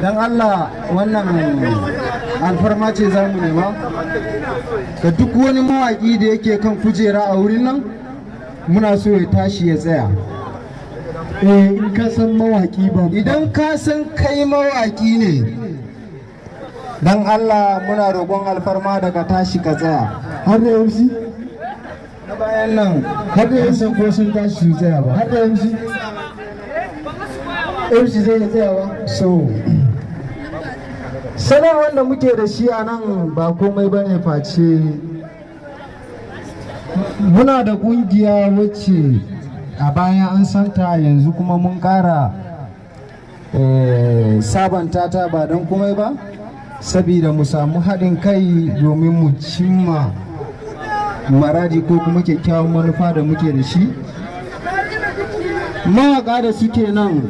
dan Allah wannan alfarma ce za mu nema da duk wani mawaƙi da yake kan kujera a wurin nan muna so ya tashi ya tsaya. in ka san mawaƙi ba Idan ka san kai mawaƙi ne, dan Allah muna roƙon alfarma daga tashi ka tsaya. har da MC Na bayan nan har da MC ko sun tashi su tsaya ba har da MC zai iya tsaya ba so sanarwar da muke da shi a nan ba komai ba ne face muna da ƙungiya wacce a baya an santa, yanzu kuma mun ƙara sabanta ta ba don komai ba saboda mu samu haɗin kai domin mu cimma maradi ko kuma kyakkyawan manufa da muke da shi. Mawaƙa da suke nan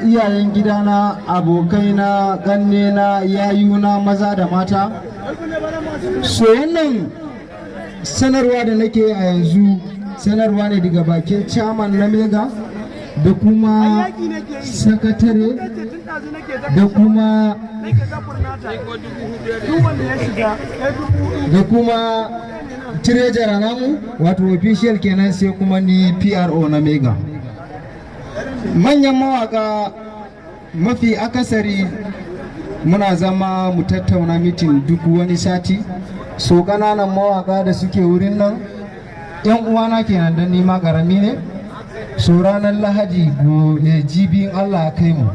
iyayen gidana, abokaina, ƙannena, yayuna maza da mata, so wannan sanarwa da nake a yanzu sanarwa ne daga bakin chairman na mega da kuma sakatare da kuma treasurer namu wato official kenan, sai kuma ni PRO na mega. Manyan mawaka mafi akasari muna zama mu tattauna mitin duk wani sati, so ƙananan mawaka da suke wurin nan yan uwana kenan don nima karami ne, so ranar lahadi jibi Allah ya kai mu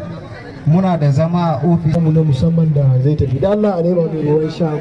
muna da zama a ofis mu na musamman da zai tafi da Allah a nema mai ruwan sha